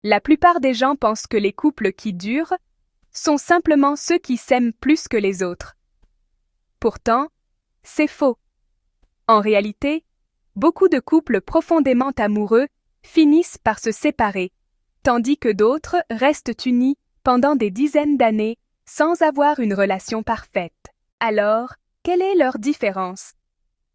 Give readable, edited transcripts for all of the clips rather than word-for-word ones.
La plupart des gens pensent que les couples qui durent sont simplement ceux qui s'aiment plus que les autres. Pourtant, c'est faux. En réalité, beaucoup de couples profondément amoureux finissent par se séparer, tandis que d'autres restent unis pendant des dizaines d'années sans avoir une relation parfaite. Alors, quelle est leur différence?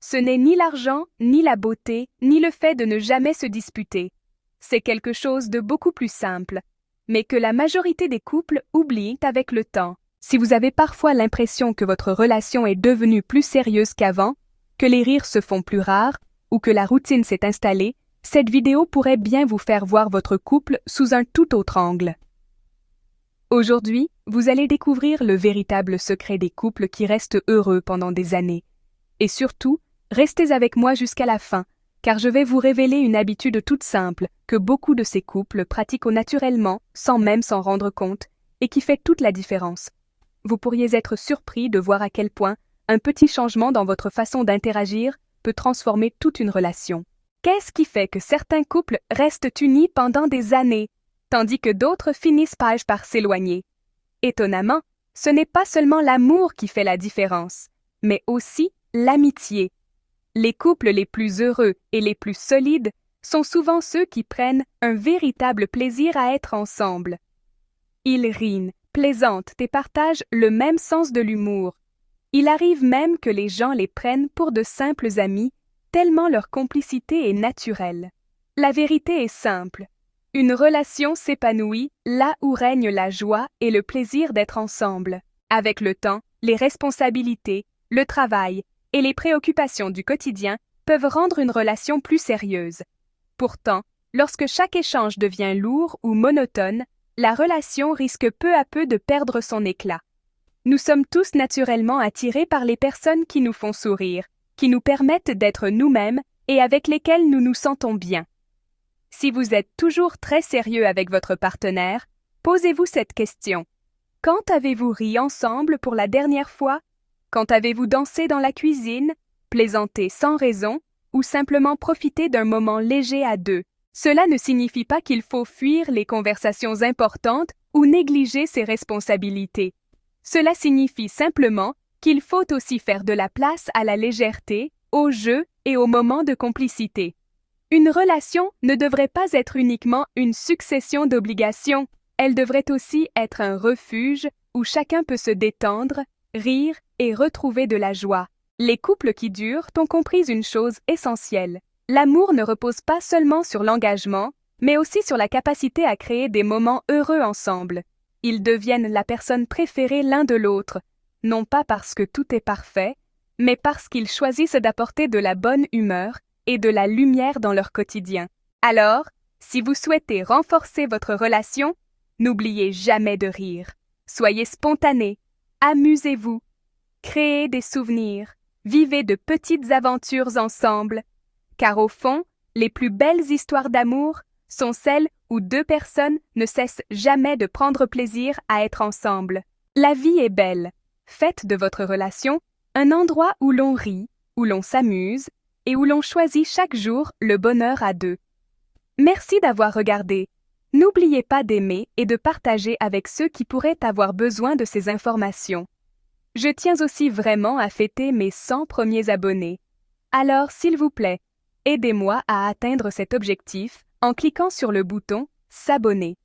Ce n'est ni l'argent, ni la beauté, ni le fait de ne jamais se disputer. C'est quelque chose de beaucoup plus simple, mais que la majorité des couples oublient avec le temps. Si vous avez parfois l'impression que votre relation est devenue plus sérieuse qu'avant, que les rires se font plus rares ou que la routine s'est installée, cette vidéo pourrait bien vous faire voir votre couple sous un tout autre angle. Aujourd'hui, vous allez découvrir le véritable secret des couples qui restent heureux pendant des années. Et surtout, restez avec moi jusqu'à la fin, car je vais vous révéler une habitude toute simple que beaucoup de ces couples pratiquent naturellement sans même s'en rendre compte et qui fait toute la différence. Vous pourriez être surpris de voir à quel point un petit changement dans votre façon d'interagir peut transformer toute une relation. Qu'est-ce qui fait que certains couples restent unis pendant des années, tandis que d'autres finissent par s'éloigner? Étonnamment, ce n'est pas seulement l'amour qui fait la différence, mais aussi l'amitié. Les couples les plus heureux et les plus solides sont souvent ceux qui prennent un véritable plaisir à être ensemble. Ils rient, plaisantent et partagent le même sens de l'humour. Il arrive même que les gens les prennent pour de simples amis, tellement leur complicité est naturelle. La vérité est simple. Une relation s'épanouit là où règne la joie et le plaisir d'être ensemble. Avec le temps, les responsabilités, le travail et les préoccupations du quotidien peuvent rendre une relation plus sérieuse. Pourtant, lorsque chaque échange devient lourd ou monotone, la relation risque peu à peu de perdre son éclat. Nous sommes tous naturellement attirés par les personnes qui nous font sourire, qui nous permettent d'être nous-mêmes et avec lesquelles nous nous sentons bien. Si vous êtes toujours très sérieux avec votre partenaire, posez-vous cette question. Quand avez-vous ri ensemble pour la dernière fois? Quand avez-vous dansé dans la cuisine, plaisanté sans raison ou simplement profité d'un moment léger à deux? Cela ne signifie pas qu'il faut fuir les conversations importantes ou négliger ses responsabilités. Cela signifie simplement qu'il faut aussi faire de la place à la légèreté, au jeu et aux moments de complicité. Une relation ne devrait pas être uniquement une succession d'obligations, elle devrait aussi être un refuge où chacun peut se détendre, rire et retrouver de la joie. Les couples qui durent ont compris une chose essentielle. L'amour ne repose pas seulement sur l'engagement, mais aussi sur la capacité à créer des moments heureux ensemble. Ils deviennent la personne préférée l'un de l'autre, non pas parce que tout est parfait, mais parce qu'ils choisissent d'apporter de la bonne humeur et de la lumière dans leur quotidien. Alors, si vous souhaitez renforcer votre relation, n'oubliez jamais de rire. Soyez spontané, amusez-vous, créez des souvenirs, vivez de petites aventures ensemble, car au fond, les plus belles histoires d'amour sont celles où deux personnes ne cessent jamais de prendre plaisir à être ensemble. La vie est belle. Faites de votre relation un endroit où l'on rit, où l'on s'amuse et où l'on choisit chaque jour le bonheur à deux. Merci d'avoir regardé. N'oubliez pas d'aimer et de partager avec ceux qui pourraient avoir besoin de ces informations. Je tiens aussi vraiment à fêter mes 100 premiers abonnés. Alors, s'il vous plaît, aidez-moi à atteindre cet objectif en cliquant sur le bouton « S'abonner ».